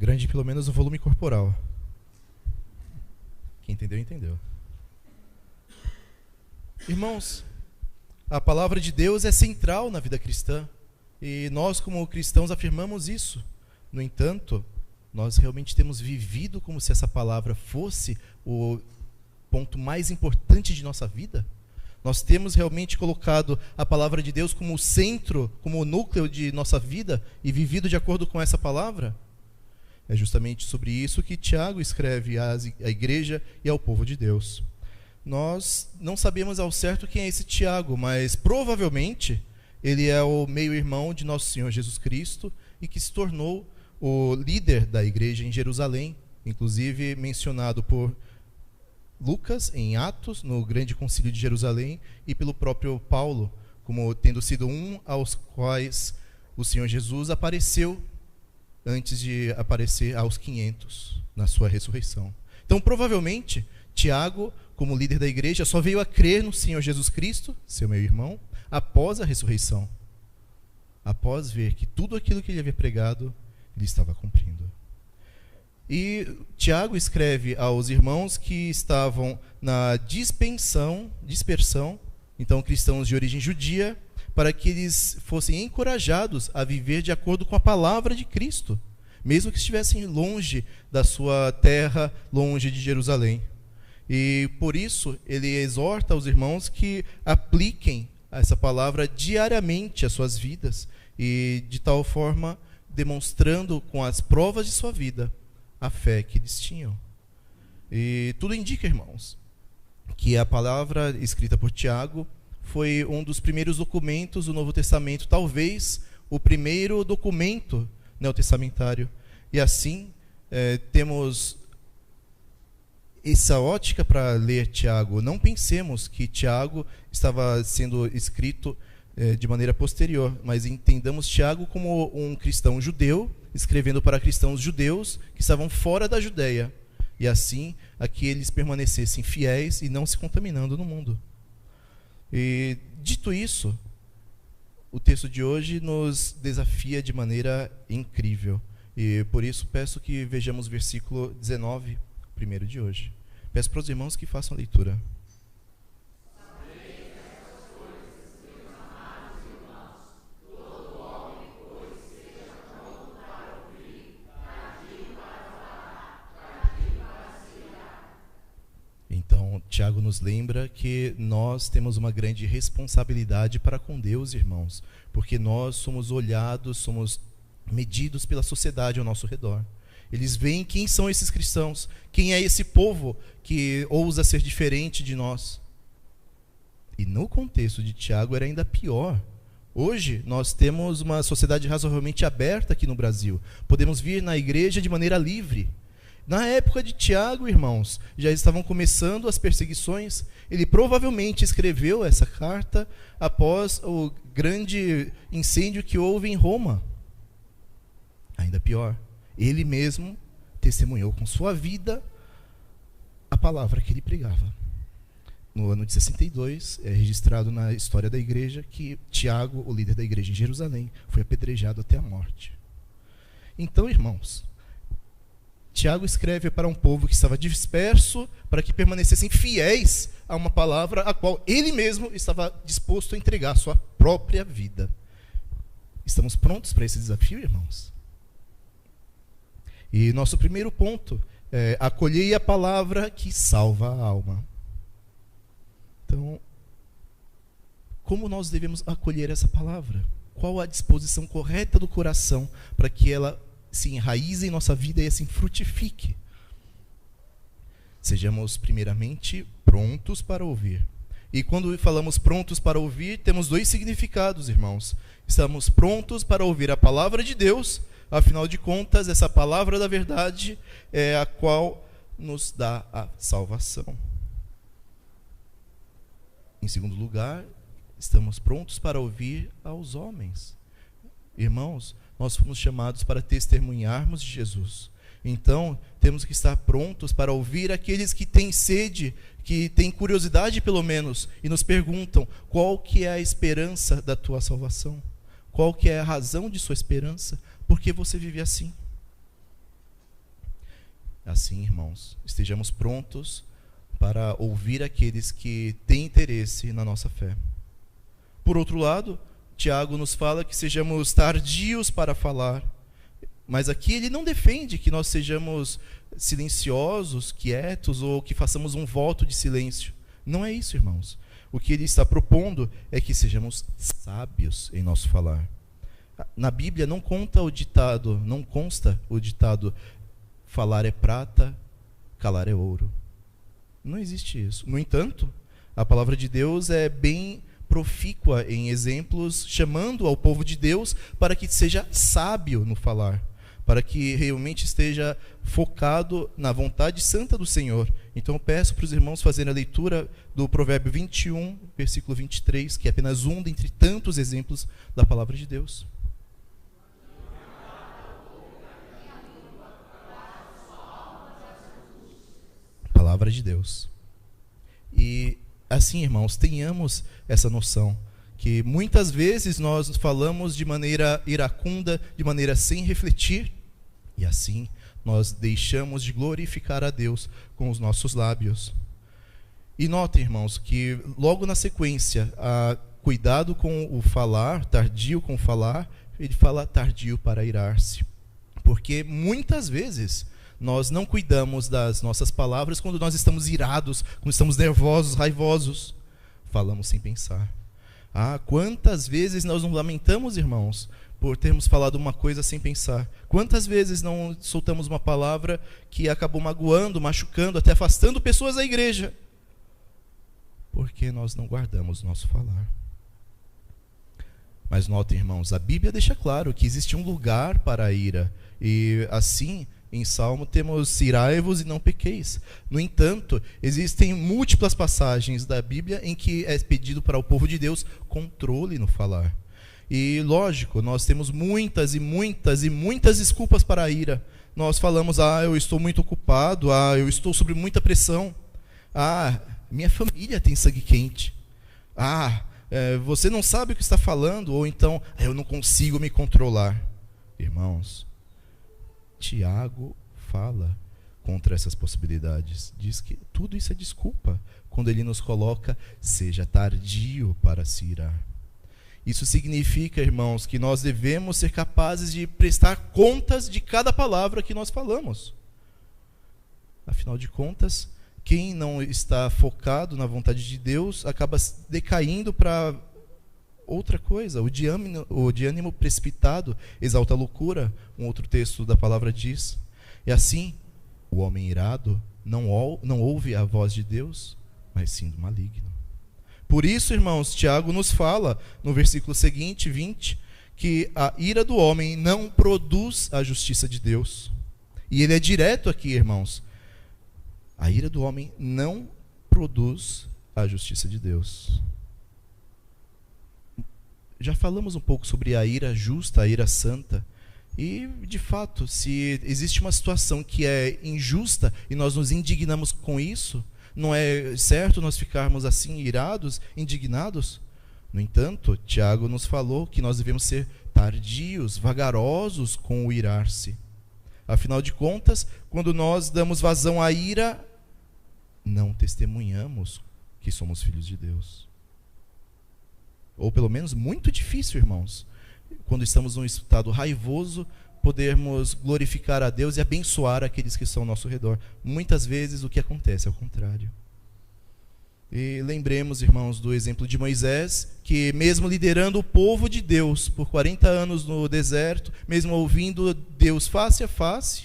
Grande pelo menos o volume corporal. Quem entendeu, entendeu. Irmãos, a palavra de Deus é central na vida cristã. E nós, como cristãos, afirmamos isso. No entanto, nós realmente temos vivido como se essa palavra fosse o ponto mais importante de nossa vida? Nós temos realmente colocado a palavra de Deus como o centro, como o núcleo de nossa vida e vivido de acordo com essa palavra? É justamente sobre isso que Tiago escreve à igreja e ao povo de Deus. Nós não sabemos ao certo quem é esse Tiago, mas provavelmente ele é o meio-irmão de nosso Senhor Jesus Cristo e que se tornou o líder da igreja em Jerusalém, inclusive mencionado por Lucas em Atos, no grande concílio de Jerusalém, e pelo próprio Paulo, como tendo sido um aos quais o Senhor Jesus apareceu antes de aparecer aos 500 na sua ressurreição. Então, provavelmente, Tiago, como líder da igreja, só veio a crer no Senhor Jesus Cristo, seu meio-irmão, após a ressurreição, após ver que tudo aquilo que ele havia pregado, ele estava cumprindo. E Tiago escreve aos irmãos que estavam na dispersão, então cristãos de origem judia, para que eles fossem encorajados a viver de acordo com a palavra de Cristo, mesmo que estivessem longe da sua terra, longe de Jerusalém. E por isso ele exorta os irmãos que apliquem essa palavra diariamente às suas vidas, e de tal forma demonstrando com as provas de sua vida a fé que eles tinham. E tudo indica, irmãos, que a palavra escrita por Tiago foi um dos primeiros documentos do Novo Testamento, talvez o primeiro documento neotestamentário. E assim, temos essa ótica para ler Tiago. Não pensemos que Tiago estava sendo escrito de maneira posterior, mas entendamos Tiago como um cristão judeu, escrevendo para cristãos judeus que estavam fora da Judeia, e assim, aqui eles permanecessem fiéis e não se contaminando no mundo. E, dito isso, o texto de hoje nos desafia de maneira incrível, e por isso peço que vejamos o versículo 19, primeiro de hoje. Peço para os irmãos que façam a leitura. Então, Tiago nos lembra que nós temos uma grande responsabilidade para com Deus, irmãos, porque nós somos olhados, somos medidos pela sociedade ao nosso redor. Eles veem quem são esses cristãos, quem é esse povo que ousa ser diferente de nós. E no contexto de Tiago era ainda pior. Hoje nós temos uma sociedade razoavelmente aberta aqui no Brasil. Podemos vir na igreja de maneira livre. Na época de Tiago, irmãos, já estavam começando as perseguições. Ele provavelmente escreveu essa carta após o grande incêndio que houve em Roma. Ainda pior, ele mesmo testemunhou com sua vida a palavra que ele pregava. No ano de 62, é registrado na história da igreja que Tiago, o líder da igreja em Jerusalém, foi apedrejado até a morte. Então, irmãos, Tiago escreve para um povo que estava disperso, para que permanecessem fiéis a uma palavra a qual ele mesmo estava disposto a entregar a sua própria vida. Estamos prontos para esse desafio, irmãos? E nosso primeiro ponto é: acolhei a palavra que salva a alma. Então, como nós devemos acolher essa palavra? Qual a disposição correta do coração para que ela se enraize em nossa vida e assim frutifique? Sejamos primeiramente prontos para ouvir. E quando falamos prontos para ouvir, temos dois significados, irmãos. Estamos prontos para ouvir a palavra de Deus, afinal de contas, essa palavra da verdade é a qual nos dá a salvação. Em segundo lugar, estamos prontos para ouvir aos homens. Irmãos, nós fomos chamados para testemunharmos de Jesus. Então, temos que estar prontos para ouvir aqueles que têm sede, que têm curiosidade pelo menos, e nos perguntam: qual que é a esperança da tua salvação? Qual que é a razão de sua esperança? Por que você vive assim? Assim, irmãos, estejamos prontos para ouvir aqueles que têm interesse na nossa fé. Por outro lado, Tiago nos fala que sejamos tardios para falar, mas aqui ele não defende que nós sejamos silenciosos, quietos, ou que façamos um voto de silêncio. Não é isso, irmãos. O que ele está propondo é que sejamos sábios em nosso falar. Na Bíblia não consta o ditado falar é prata, calar é ouro. Não existe isso. No entanto, a palavra de Deus é bem profícua em exemplos, chamando ao povo de Deus para que seja sábio no falar, para que realmente esteja focado na vontade santa do Senhor. Então eu peço para os irmãos fazerem a leitura do Provérbio 21, versículo 23, que é apenas um dentre tantos exemplos da palavra de Deus. Palavra de Deus. E assim, irmãos, tenhamos essa noção que muitas vezes nós falamos de maneira iracunda, de maneira sem refletir, e assim nós deixamos de glorificar a Deus com os nossos lábios. E notem, irmãos, que logo na sequência, cuidado com o falar, tardio com o falar, ele fala tardio para irar-se. Porque muitas vezes nós não cuidamos das nossas palavras quando nós estamos irados, quando estamos nervosos, raivosos. Falamos sem pensar. Quantas vezes nós nos lamentamos, irmãos, por termos falado uma coisa sem pensar? Quantas vezes não soltamos uma palavra que acabou magoando, machucando, até afastando pessoas da igreja? Porque nós não guardamos o nosso falar. Mas notem, irmãos, a Bíblia deixa claro que existe um lugar para a ira. E assim, em Salmo temos irai-vos e não pequeis. No entanto, existem múltiplas passagens da Bíblia em que é pedido para o povo de Deus controle no falar. E lógico, nós temos muitas desculpas para a ira. Nós falamos, eu estou muito ocupado, eu estou sob muita pressão. Minha família tem sangue quente. Você não sabe o que está falando, ou então, eu não consigo me controlar. Irmãos, Tiago fala contra essas possibilidades. Diz que tudo isso é desculpa, quando ele nos coloca, seja tardio para se irar. Isso significa, irmãos, que nós devemos ser capazes de prestar contas de cada palavra que nós falamos. Afinal de contas, quem não está focado na vontade de Deus acaba decaindo para outra coisa. O de ânimo precipitado exalta a loucura, um outro texto da palavra diz. E assim, o homem irado não ouve a voz de Deus, mas sim do maligno. Por isso, irmãos, Tiago nos fala, no versículo seguinte, 20, que a ira do homem não produz a justiça de Deus. E ele é direto aqui, irmãos. A ira do homem não produz a justiça de Deus. Já falamos um pouco sobre a ira justa, a ira santa. E, de fato, se existe uma situação que é injusta e nós nos indignamos com isso, não é certo nós ficarmos assim irados, indignados? No entanto, Tiago nos falou que nós devemos ser tardios, vagarosos com o irar-se. Afinal de contas, quando nós damos vazão à ira, não testemunhamos que somos filhos de Deus. Ou pelo menos muito difícil, irmãos, quando estamos num estado raivoso, podermos glorificar a Deus e abençoar aqueles que estão ao nosso redor. Muitas vezes o que acontece é o contrário. E lembremos, irmãos, do exemplo de Moisés, que mesmo liderando o povo de Deus por 40 anos no deserto, mesmo ouvindo Deus face a face,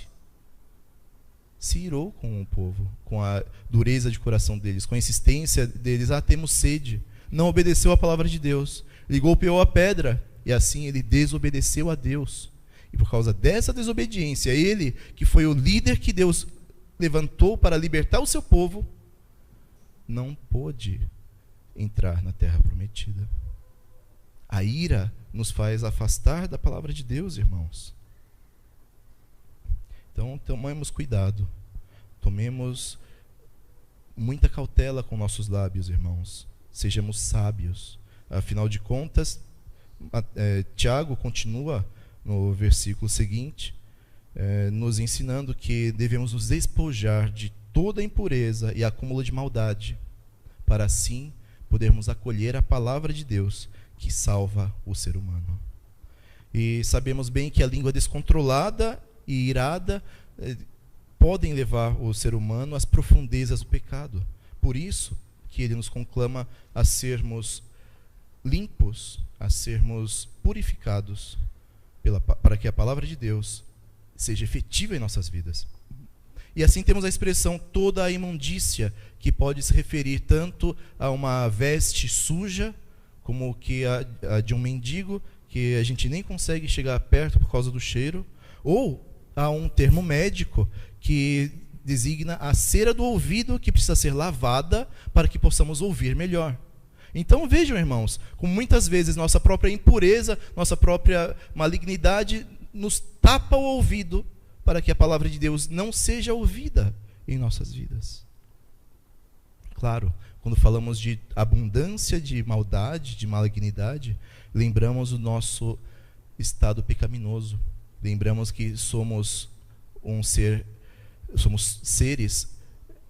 se irou com o povo, com a dureza de coração deles, com a insistência deles, temos sede. Não obedeceu à palavra de Deus, lhe golpeou a pedra, e assim ele desobedeceu a Deus. E por causa dessa desobediência, ele, que foi o líder que Deus levantou para libertar o seu povo, não pôde entrar na terra prometida. A ira nos faz afastar da palavra de Deus, irmãos. Então, tomemos cuidado. Tomemos muita cautela com nossos lábios, irmãos. Sejamos sábios. Afinal de contas, Tiago continua no versículo seguinte, nos ensinando que devemos nos despojar de toda impureza e acúmulo de maldade, para assim podermos acolher a palavra de Deus que salva o ser humano. E sabemos bem que a língua descontrolada e irada podem levar o ser humano às profundezas do pecado. Por isso que ele nos conclama a sermos limpos, a sermos purificados, para que a palavra de Deus seja efetiva em nossas vidas. E assim temos a expressão toda a imundícia, que pode se referir tanto a uma veste suja, como que a de um mendigo, que a gente nem consegue chegar perto por causa do cheiro, ou a um termo médico, que designa a cera do ouvido, que precisa ser lavada para que possamos ouvir melhor. Então vejam, irmãos, como muitas vezes nossa própria impureza, nossa própria malignidade nos tapa o ouvido para que a palavra de Deus não seja ouvida em nossas vidas. Claro, quando falamos de abundância de maldade, de malignidade, lembramos o nosso estado pecaminoso. Lembramos que somos seres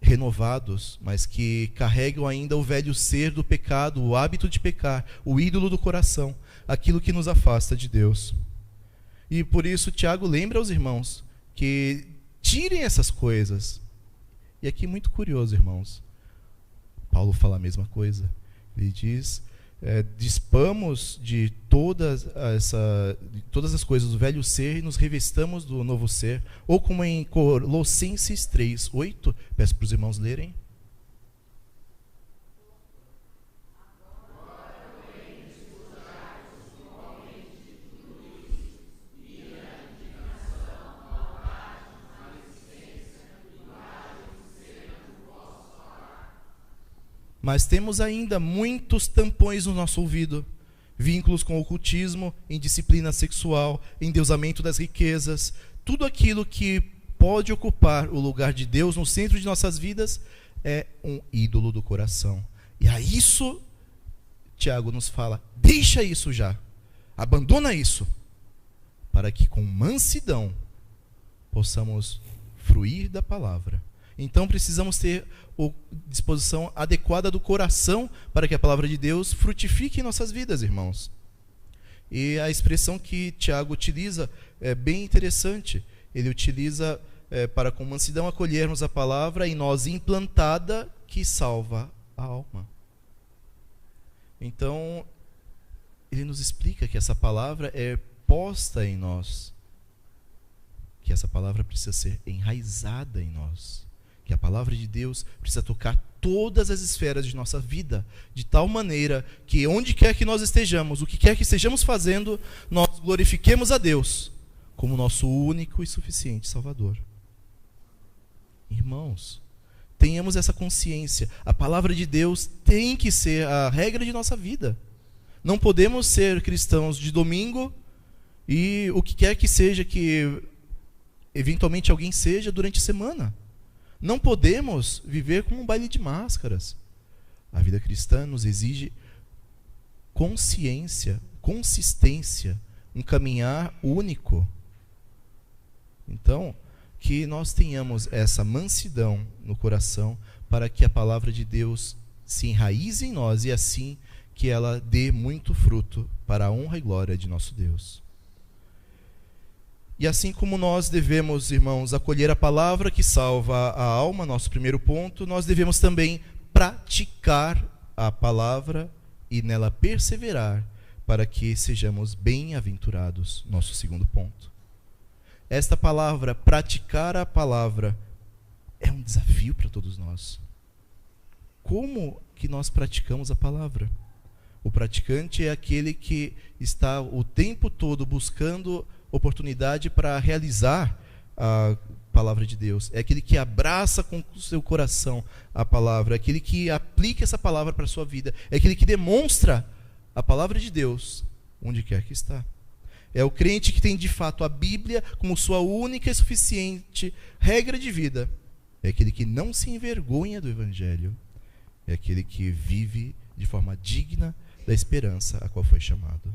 renovados, mas que carregam ainda o velho ser do pecado, o hábito de pecar, o ídolo do coração, aquilo que nos afasta de Deus. E por isso Tiago lembra aos irmãos que tirem essas coisas. E aqui muito curioso, irmãos, Paulo fala a mesma coisa. Ele diz: dispamos de todas as coisas do velho ser e nos revestamos do novo ser. Ou como em Colossenses 3:8, peço para os irmãos lerem. Mas temos ainda muitos tampões no nosso ouvido, vínculos com o ocultismo, indisciplina sexual, endeusamento das riquezas, tudo aquilo que pode ocupar o lugar de Deus no centro de nossas vidas é um ídolo do coração. E a isso, Tiago nos fala: deixa isso já, abandona isso, para que com mansidão possamos fruir da palavra. Então precisamos ter a disposição adequada do coração para que a palavra de Deus frutifique em nossas vidas, irmãos. E a expressão que Tiago utiliza é bem interessante. Ele utiliza para com mansidão acolhermos a palavra em nós implantada, que salva a alma. Então, ele nos explica que essa palavra é posta em nós, que essa palavra precisa ser enraizada em nós, que a palavra de Deus precisa tocar todas as esferas de nossa vida, de tal maneira que onde quer que nós estejamos, o que quer que estejamos fazendo, nós glorifiquemos a Deus como nosso único e suficiente Salvador. Irmãos, tenhamos essa consciência. A palavra de Deus tem que ser a regra de nossa vida. Não podemos ser cristãos de domingo e o que quer que seja que eventualmente alguém seja durante a semana. Não podemos viver como um baile de máscaras. A vida cristã nos exige consciência, consistência, um caminhar único. Então, que nós tenhamos essa mansidão no coração para que a palavra de Deus se enraize em nós e assim que ela dê muito fruto para a honra e glória de nosso Deus. E assim como nós devemos, irmãos, acolher a palavra que salva a alma, nosso primeiro ponto, nós devemos também praticar a palavra e nela perseverar para que sejamos bem-aventurados, nosso segundo ponto. Esta palavra, praticar a palavra, é um desafio para todos nós. Como que nós praticamos a palavra? O praticante é aquele que está o tempo todo buscando oportunidade para realizar a palavra de Deus. É aquele que abraça com o seu coração a palavra, é aquele que aplica essa palavra para a sua vida, é aquele que demonstra a palavra de Deus onde quer que está. É o crente que tem de fato a Bíblia como sua única e suficiente regra de vida. É aquele que não se envergonha do Evangelho. É aquele que vive de forma digna da esperança a qual foi chamado.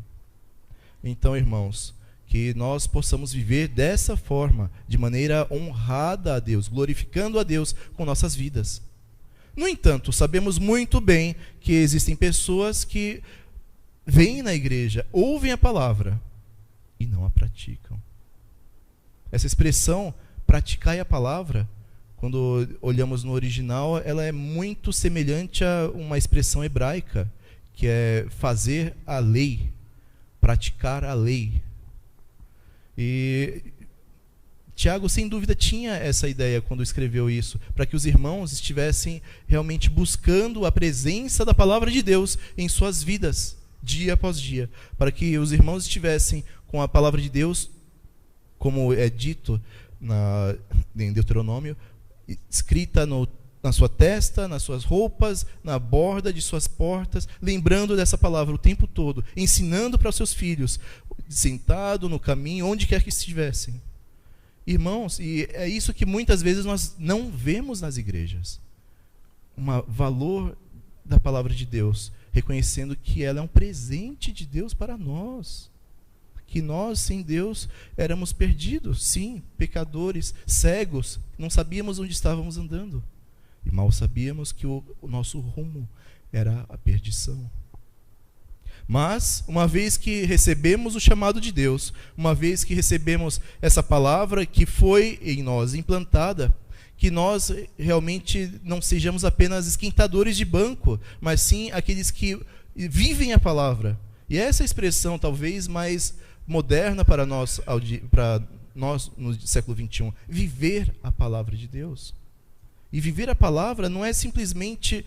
Então, irmãos, que nós possamos viver dessa forma, de maneira honrada a Deus, glorificando a Deus com nossas vidas. No entanto, sabemos muito bem que existem pessoas que vêm na igreja, ouvem a palavra e não a praticam. Essa expressão, praticai a palavra, quando olhamos no original, ela é muito semelhante a uma expressão hebraica, que é fazer a lei, praticar a lei. E Tiago, sem dúvida, tinha essa ideia quando escreveu isso, para que os irmãos estivessem realmente buscando a presença da palavra de Deus em suas vidas, dia após dia, para que os irmãos estivessem com a palavra de Deus, como é dito em Deuteronômio, escrita na sua testa, nas suas roupas, na borda de suas portas, lembrando dessa palavra o tempo todo, ensinando para os seus filhos, sentado no caminho, onde quer que estivessem. Irmãos, e é isso que muitas vezes nós não vemos nas igrejas. Um valor da palavra de Deus, reconhecendo que ela é um presente de Deus para nós. Que nós, sem Deus, éramos perdidos, sim, pecadores, cegos, não sabíamos onde estávamos andando. E mal sabíamos que o nosso rumo era a perdição. Mas, uma vez que recebemos o chamado de Deus, uma vez que recebemos essa palavra que foi em nós implantada, que nós realmente não sejamos apenas esquentadores de banco, mas sim aqueles que vivem a palavra. E essa expressão talvez mais moderna para nós no século XXI, viver a palavra de Deus. E viver a palavra não é simplesmente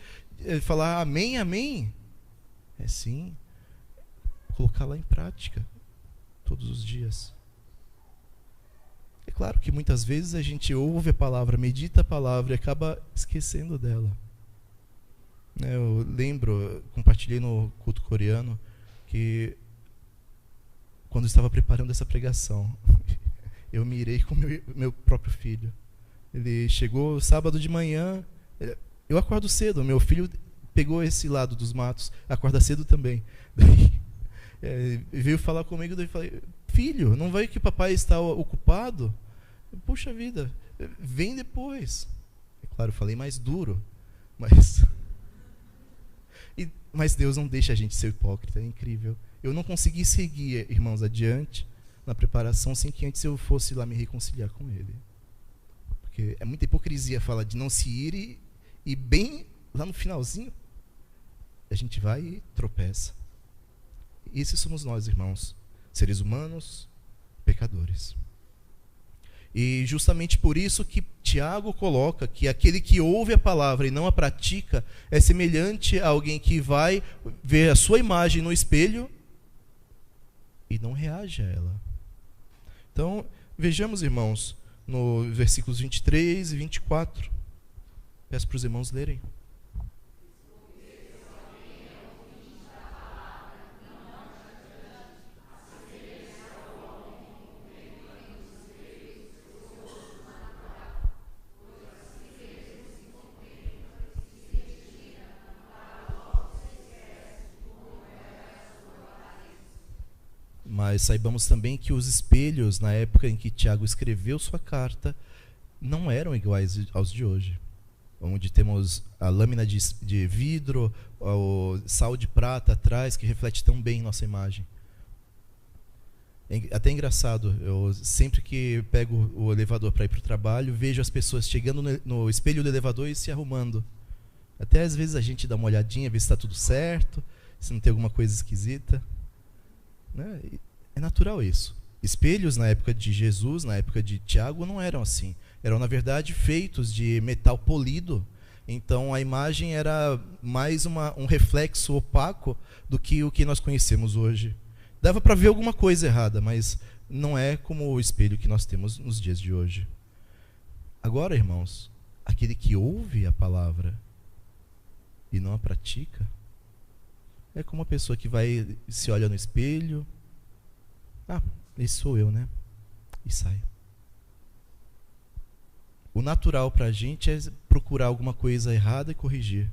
falar amém, amém. É sim colocá-la em prática todos os dias. É claro que muitas vezes a gente ouve a palavra, medita a palavra e acaba esquecendo dela. Eu lembro, compartilhei no culto coreano, que quando eu estava preparando essa pregação, eu me irei com meu próprio filho. Ele chegou sábado de manhã, eu acordo cedo, meu filho pegou esse lado dos matos, acorda cedo também. Daí, veio falar comigo, daí eu falei, filho, não vai que papai está ocupado? Puxa vida, vem depois. É claro, eu falei mais duro, mas Deus não deixa a gente ser hipócrita, é incrível. Eu não consegui seguir, irmãos, adiante na preparação sem que antes eu fosse lá me reconciliar com Ele. Porque é muita hipocrisia falar de não se ir e bem lá no finalzinho a gente vai e tropeça. E esses somos nós, irmãos, seres humanos, pecadores. E justamente por isso que Tiago coloca que aquele que ouve a palavra e não a pratica é semelhante a alguém que vai ver a sua imagem no espelho e não reage a ela. Então, vejamos, irmãos, no versículos 23 e 24. Peço para os irmãos lerem. Mas saibamos também que os espelhos, na época em que Tiago escreveu sua carta, não eram iguais aos de hoje. Onde temos a lâmina de vidro, o sal de prata atrás, que reflete tão bem nossa imagem. É até engraçado, eu sempre que pego o elevador para ir para o trabalho, vejo as pessoas chegando no espelho do elevador e se arrumando. Até às vezes a gente dá uma olhadinha, ver se está tudo certo, se não tem alguma coisa esquisita. É natural isso. Espelhos na época de Jesus, na época de Tiago, não eram assim. Eram, na verdade, feitos de metal polido. Então, a imagem era mais um reflexo opaco do que o que nós conhecemos hoje. Dava para ver alguma coisa errada, mas não é como o espelho que nós temos nos dias de hoje. Agora, irmãos, aquele que ouve a palavra e não a pratica, é como uma pessoa que vai, se olha no espelho, esse sou eu, né? E sai. O natural para a gente é procurar alguma coisa errada e corrigir.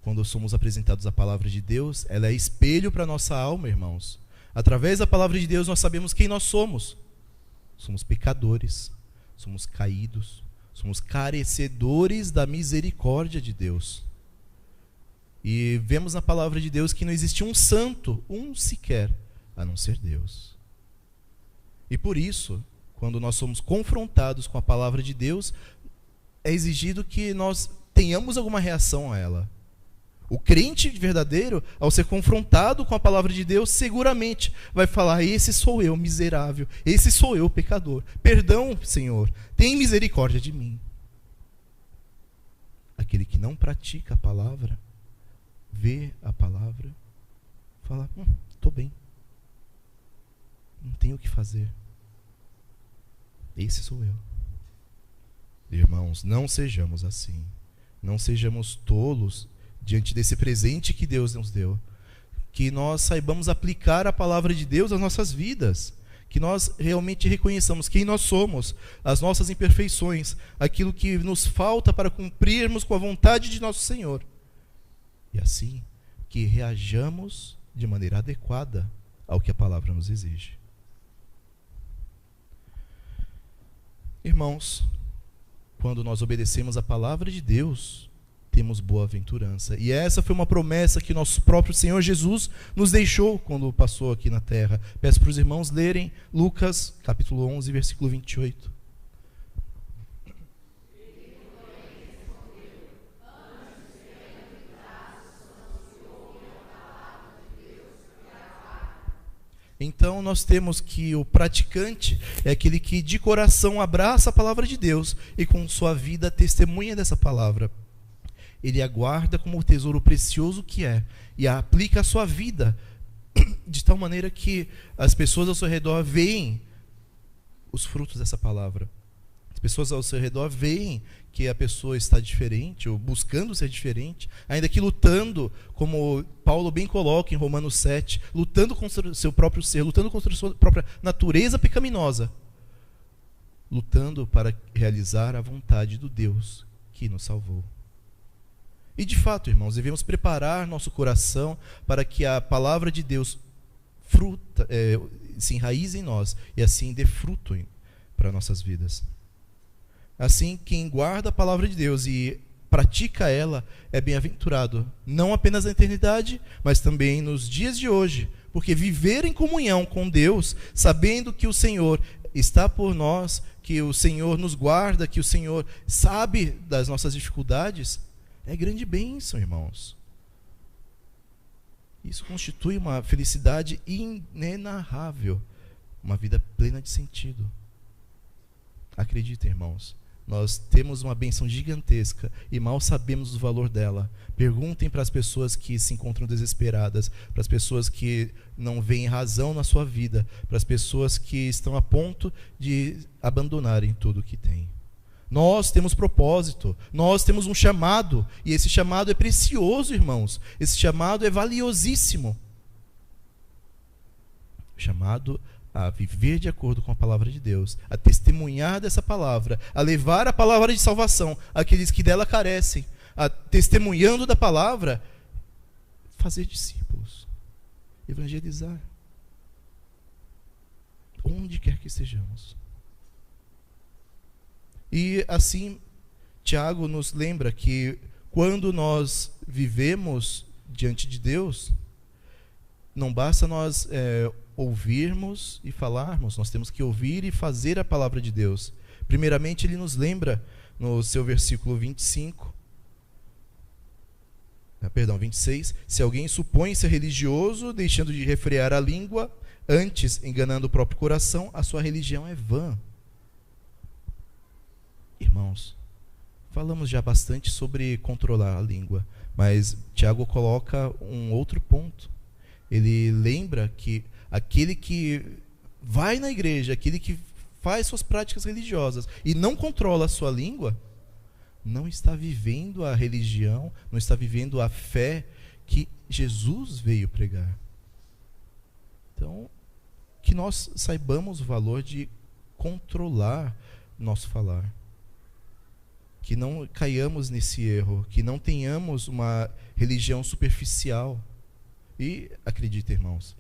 Quando somos apresentados à palavra de Deus, ela é espelho para a nossa alma, irmãos. Através da palavra de Deus nós sabemos quem nós somos. Somos pecadores, somos caídos, somos carecedores da misericórdia de Deus. E vemos na palavra de Deus que não existe um santo, um sequer, a não ser Deus. E por isso, quando nós somos confrontados com a palavra de Deus, é exigido que nós tenhamos alguma reação a ela. O crente verdadeiro, ao ser confrontado com a palavra de Deus, seguramente vai falar: esse sou eu, miserável, esse sou eu, pecador. Perdão, Senhor, tem misericórdia de mim. Aquele que não pratica a palavra, vê a palavra, fala: estou bem, não tenho o que fazer. Esse sou eu. Irmãos, não sejamos assim. Não sejamos tolos diante desse presente que Deus nos deu. Que nós saibamos aplicar a palavra de Deus às nossas vidas. Que nós realmente reconheçamos quem nós somos, as nossas imperfeições, aquilo que nos falta para cumprirmos com a vontade de nosso Senhor. E assim, que reajamos de maneira adequada ao que a palavra nos exige. Irmãos, quando nós obedecemos a palavra de Deus, temos boa-aventurança. E essa foi uma promessa que nosso próprio Senhor Jesus nos deixou quando passou aqui na terra. Peço para os irmãos lerem Lucas, capítulo 11, versículo 28. Então nós temos que o praticante é aquele que de coração abraça a palavra de Deus e com sua vida testemunha dessa palavra. Ele aguarda como o tesouro precioso que é e a aplica à sua vida de tal maneira que as pessoas ao seu redor veem os frutos dessa palavra. As pessoas ao seu redor veem que a pessoa está diferente, ou buscando ser diferente, ainda que lutando, como Paulo bem coloca em Romanos 7, lutando contra o seu próprio ser, lutando contra a sua própria natureza pecaminosa, lutando para realizar a vontade do Deus que nos salvou. E de fato, irmãos, devemos preparar nosso coração para que a palavra de Deus se enraize em nós e assim dê fruto para nossas vidas. Assim, quem guarda a palavra de Deus e pratica ela é bem-aventurado, não apenas na eternidade, mas também nos dias de hoje, porque viver em comunhão com Deus, sabendo que o Senhor está por nós, que o Senhor nos guarda, que o Senhor sabe das nossas dificuldades, é grande bênção, irmãos. Isso constitui uma felicidade inenarrável, uma vida plena de sentido. Acreditem, irmãos, nós temos uma bênção gigantesca e mal sabemos o valor dela. Perguntem para as pessoas que se encontram desesperadas, para as pessoas que não veem razão na sua vida, para as pessoas que estão a ponto de abandonarem tudo o que têm. Nós temos propósito, nós temos um chamado, e esse chamado é precioso, irmãos. Esse chamado é valiosíssimo. Chamado a viver de acordo com a palavra de Deus, a testemunhar dessa palavra, a levar a palavra de salvação àqueles que dela carecem, a testemunhando da palavra, fazer discípulos, evangelizar, onde quer que estejamos. E assim, Tiago nos lembra que quando nós vivemos diante de Deus, não basta nós ouvirmos e falarmos, nós temos que ouvir e fazer a palavra de Deus. Primeiramente, ele nos lembra no seu versículo 26, se alguém supõe ser religioso, deixando de refrear a língua, antes enganando o próprio coração, a sua religião é vã. Irmãos, falamos já bastante sobre controlar a língua, mas Tiago coloca um outro ponto. Ele lembra que aquele que vai na igreja, aquele que faz suas práticas religiosas e não controla a sua língua, não está vivendo a religião, não está vivendo a fé que Jesus veio pregar. Então, que nós saibamos o valor de controlar nosso falar. Que não caiamos nesse erro, que não tenhamos uma religião superficial. E, acreditem, irmãos,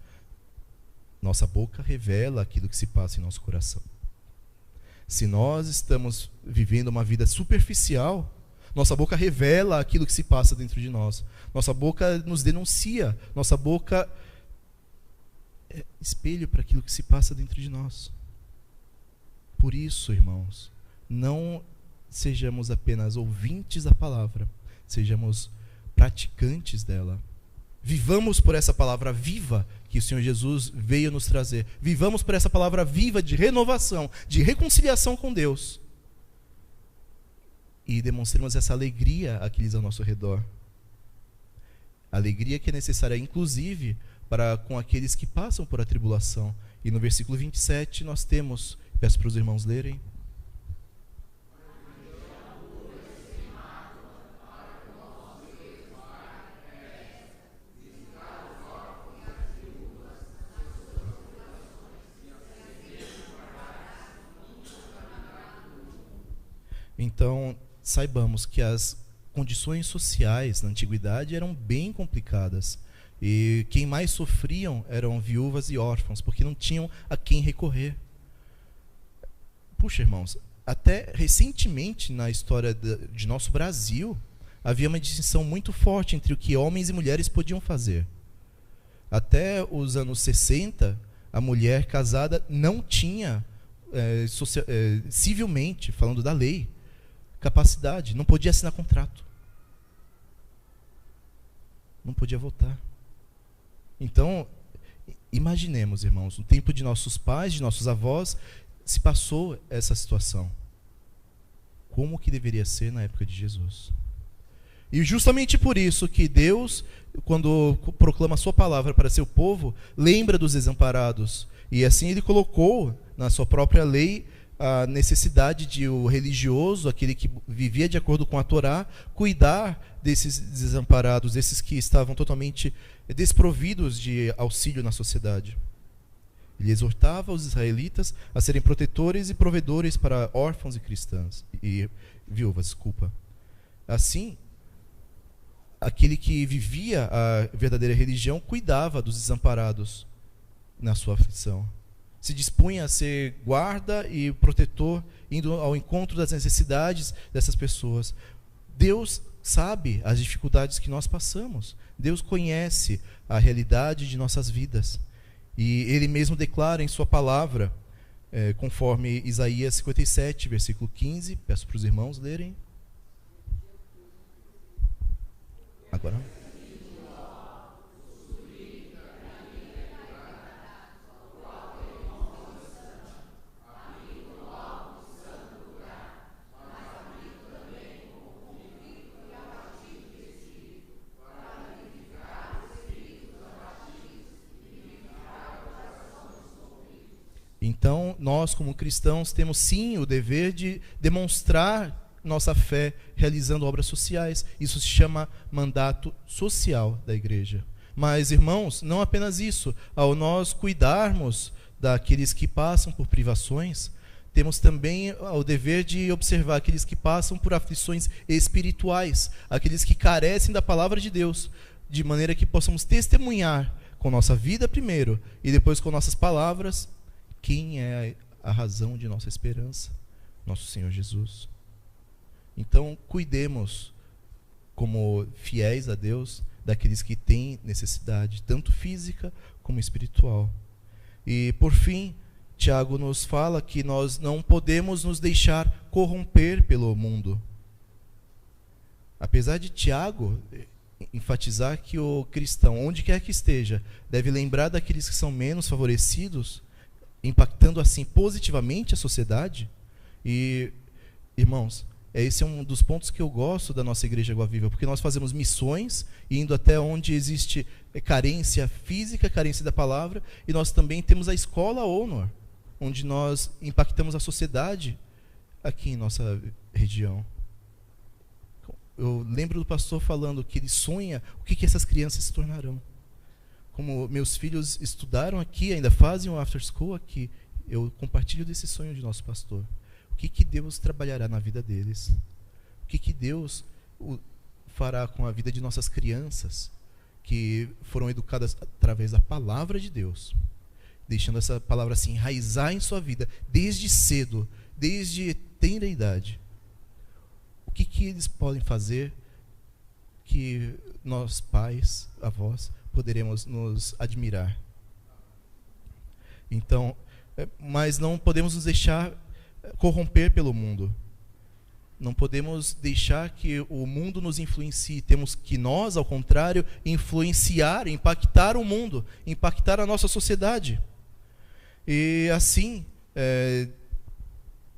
Nossa boca revela aquilo que se passa em nosso coração. Se nós estamos vivendo uma vida superficial, nossa boca revela aquilo que se passa dentro de nós. Nossa boca nos denuncia. Nossa boca é espelho para aquilo que se passa dentro de nós. Por isso, irmãos, não sejamos apenas ouvintes da palavra, sejamos praticantes dela. Vivamos por essa palavra viva que o Senhor Jesus veio nos trazer. Vivamos por essa palavra viva de renovação, de reconciliação com Deus. E demonstremos essa alegria àqueles ao nosso redor. Alegria que é necessária, inclusive, para com aqueles que passam por a tribulação. E no versículo 27 nós temos, peço para os irmãos lerem. Então, saibamos que as condições sociais na antiguidade eram bem complicadas. E quem mais sofriam eram viúvas e órfãos, porque não tinham a quem recorrer. Puxa, irmãos, até recentemente na história de nosso Brasil, havia uma distinção muito forte entre o que homens e mulheres podiam fazer. Até os anos 60, a mulher casada não tinha, civilmente, falando da lei, capacidade, não podia assinar contrato. Não podia votar. Então, imaginemos, irmãos, no tempo de nossos pais, de nossos avós, se passou essa situação. Como que deveria ser na época de Jesus? E justamente por isso que Deus, quando proclama a sua palavra para seu povo, lembra dos desamparados. E assim ele colocou na sua própria lei a necessidade de o religioso, aquele que vivia de acordo com a Torá, cuidar desses desamparados, desses que estavam totalmente desprovidos de auxílio na sociedade. Ele exortava os israelitas a serem protetores e provedores para órfãos e viúvas, desculpa. Assim, aquele que vivia a verdadeira religião cuidava dos desamparados na sua aflição. Se dispunha a ser guarda e protetor, indo ao encontro das necessidades dessas pessoas. Deus sabe as dificuldades que nós passamos. Deus conhece a realidade de nossas vidas. E Ele mesmo declara em sua palavra, conforme Isaías 57, versículo 15. Peço para os irmãos lerem. Agora. Então, nós como cristãos temos sim o dever de demonstrar nossa fé realizando obras sociais. Isso se chama mandato social da igreja. Mas, irmãos, não apenas isso. Ao nós cuidarmos daqueles que passam por privações, temos também o dever de observar aqueles que passam por aflições espirituais, aqueles que carecem da palavra de Deus, de maneira que possamos testemunhar com nossa vida primeiro e depois com nossas palavras quem é a razão de nossa esperança, nosso Senhor Jesus. Então, cuidemos como fiéis a Deus daqueles que têm necessidade, tanto física como espiritual. E, por fim, Tiago nos fala que nós não podemos nos deixar corromper pelo mundo. Apesar de Tiago enfatizar que o cristão, onde quer que esteja, deve lembrar daqueles que são menos favorecidos, impactando assim positivamente a sociedade. E, irmãos, esse é um dos pontos que eu gosto da nossa Igreja Água Viva, porque nós fazemos missões, indo até onde existe carência física, carência da palavra, e nós também temos a escola Honor, onde nós impactamos a sociedade aqui em nossa região. Eu lembro do pastor falando que ele sonha o que essas crianças se tornarão. Como meus filhos estudaram aqui, ainda fazem um after school aqui, eu compartilho desse sonho de nosso pastor. O que Deus trabalhará na vida deles? O que Deus fará com a vida de nossas crianças, que foram educadas através da palavra de Deus? deixando essa palavra assim enraizar em sua vida desde cedo, desde tenra idade. O que eles podem fazer que nós, pais, avós, poderemos nos admirar? Então, mas não podemos nos deixar corromper pelo mundo. Não podemos deixar que o mundo nos influencie. Temos que nós, ao contrário, influenciar, impactar o mundo, impactar a nossa sociedade. E assim,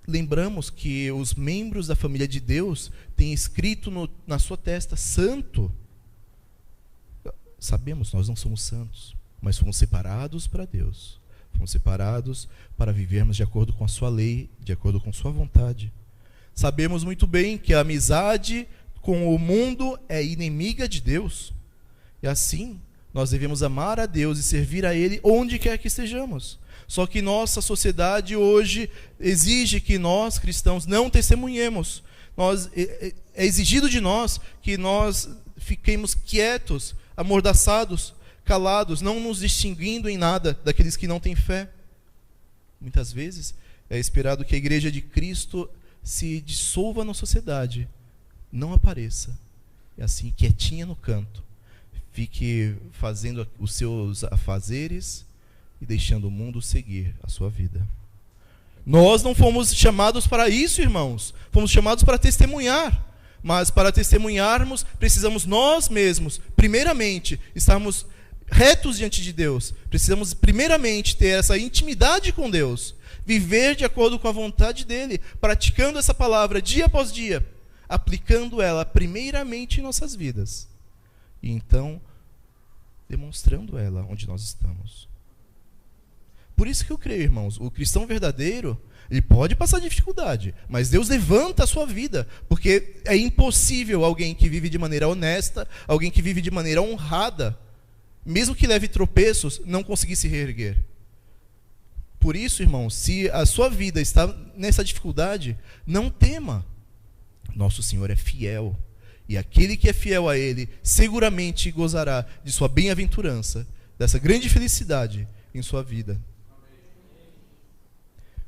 lembramos que os membros da família de Deus têm escrito na sua testa, santo. Sabemos, nós não somos santos, mas fomos separados para Deus. Fomos separados para vivermos de acordo com a sua lei, de acordo com sua vontade. Sabemos muito bem que a amizade com o mundo é inimiga de Deus. E assim, nós devemos amar a Deus e servir a Ele onde quer que estejamos. Só que nossa sociedade hoje exige que nós, cristãos, não testemunhemos. É exigido de nós que nós fiquemos quietos, amordaçados, calados, não nos distinguindo em nada daqueles que não têm fé. Muitas vezes é esperado que a igreja de Cristo se dissolva na sociedade, não apareça, e assim, quietinha no canto, fique fazendo os seus afazeres e deixando o mundo seguir a sua vida. Nós não fomos chamados para isso, irmãos. Fomos chamados para testemunhar. Mas para testemunharmos, precisamos nós mesmos, primeiramente, estarmos retos diante de Deus. Precisamos primeiramente ter essa intimidade com Deus, viver de acordo com a vontade dEle, praticando essa palavra dia após dia, aplicando ela primeiramente em nossas vidas, e então demonstrando ela onde nós estamos. Por isso que eu creio, irmãos, o cristão verdadeiro, ele pode passar dificuldade, mas Deus levanta a sua vida, porque é impossível alguém que vive de maneira honesta, alguém que vive de maneira honrada, mesmo que leve tropeços, não conseguir se reerguer. Por isso, irmãos, se a sua vida está nessa dificuldade, não tema. Nosso Senhor é fiel, e aquele que é fiel a Ele seguramente gozará de sua bem-aventurança, dessa grande felicidade em sua vida.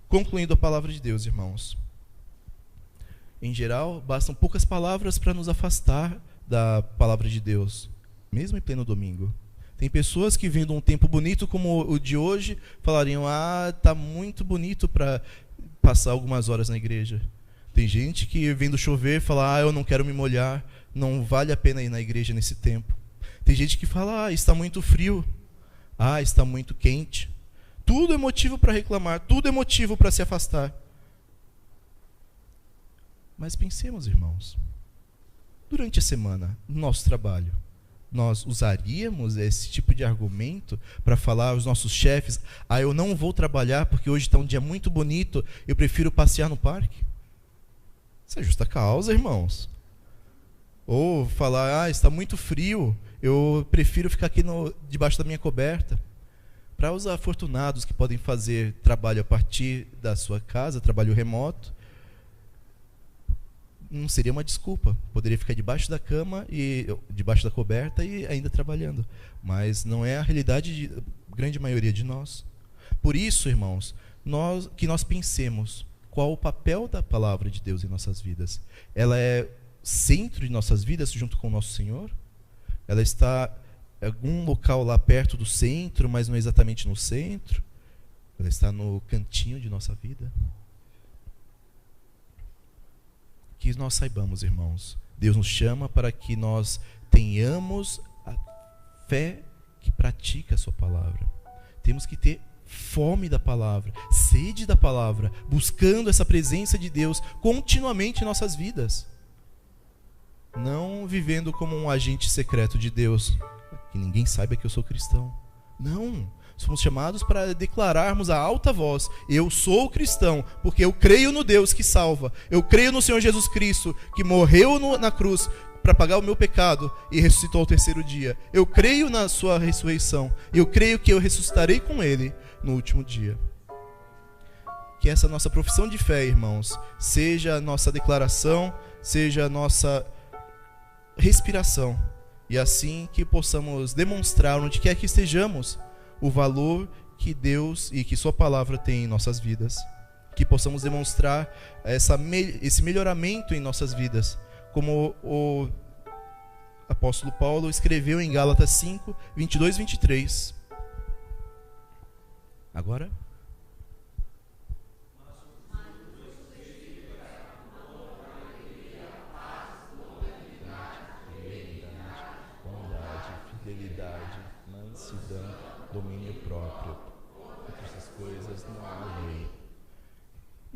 Concluindo a palavra de Deus, irmãos. Em geral, bastam poucas palavras para nos afastar da palavra de Deus, mesmo em pleno domingo. Tem pessoas que, vendo um tempo bonito como o de hoje, falariam: está muito bonito para passar algumas horas na igreja. Tem gente que, vendo chover, fala: eu não quero me molhar, não vale a pena ir na igreja nesse tempo. Tem gente que fala: está muito frio, está muito quente. Tudo é motivo para reclamar, tudo é motivo para se afastar. Mas pensemos, irmãos, durante a semana, no nosso trabalho, nós usaríamos esse tipo de argumento para falar aos nossos chefes: eu não vou trabalhar porque hoje está um dia muito bonito, eu prefiro passear no parque? Isso é justa causa, irmãos. Ou falar: está muito frio, eu prefiro ficar aqui debaixo da minha coberta. Para os afortunados que podem fazer trabalho a partir da sua casa, trabalho remoto, não seria uma desculpa. Poderia ficar debaixo da cama e debaixo da coberta e ainda trabalhando. Mas não é a realidade da grande maioria de nós. Por isso, irmãos, que nós pensemos qual o papel da palavra de Deus em nossas vidas. Ela é centro de nossas vidas junto com o nosso Senhor? Ela está em algum local lá perto do centro, mas não é exatamente no centro? Ela está no cantinho de nossa vida? Que nós saibamos, irmãos, Deus nos chama para que nós tenhamos a fé que pratica a sua palavra. Temos que ter fome da palavra, sede da palavra, buscando essa presença de Deus continuamente em nossas vidas. Não vivendo como um agente secreto de Deus, que ninguém saiba que eu sou cristão. Não, somos chamados para declararmos a alta voz: eu sou cristão, porque eu creio no Deus que salva. Eu creio no Senhor Jesus Cristo, que morreu na cruz para pagar o meu pecado e ressuscitou ao terceiro dia. Eu creio na sua ressurreição. Eu creio que eu ressuscitarei com Ele no último dia. Que essa nossa profissão de fé, irmãos, seja a nossa declaração, seja a nossa respiração. E assim que possamos demonstrar, onde quer que estejamos, o valor que Deus e que Sua palavra tem em nossas vidas. Que possamos demonstrar esse melhoramento em nossas vidas, como o apóstolo Paulo escreveu em Gálatas 5, 22 e 23. Agora? Bondade, fidelidade, mansidão, domínio próprio. Entre essas coisas não há lei.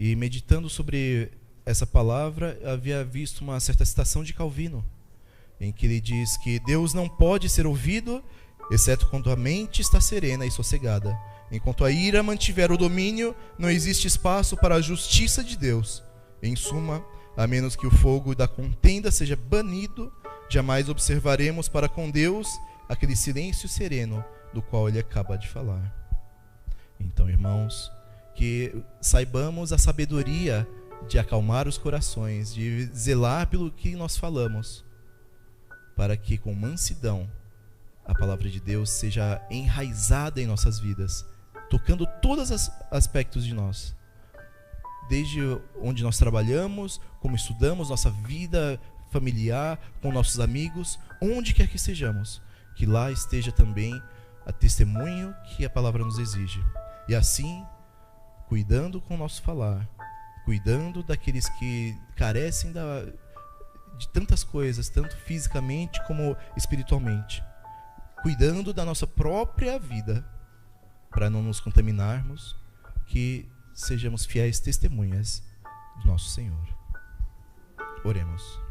E meditando sobre essa palavra, havia visto uma certa citação de Calvino, em que ele diz que Deus não pode ser ouvido, exceto quando a mente está serena e sossegada. Enquanto a ira mantiver o domínio, não existe espaço para a justiça de Deus. Em suma, a menos que o fogo da contenda seja banido, jamais observaremos para com Deus aquele silêncio sereno do qual ele acaba de falar. Então, irmãos, que saibamos a sabedoria de acalmar os corações, de zelar pelo que nós falamos, para que com mansidão a palavra de Deus seja enraizada em nossas vidas, tocando todos os aspectos de nós, desde onde nós trabalhamos, como estudamos, nossa vida familiar, com nossos amigos, onde quer que estejamos, que lá esteja também a testemunho que a palavra nos exige. E assim, cuidando com o nosso falar, cuidando daqueles que carecem de tantas coisas, tanto fisicamente como espiritualmente, cuidando da nossa própria vida, para não nos contaminarmos, que sejamos fiéis testemunhas do nosso Senhor. Oremos.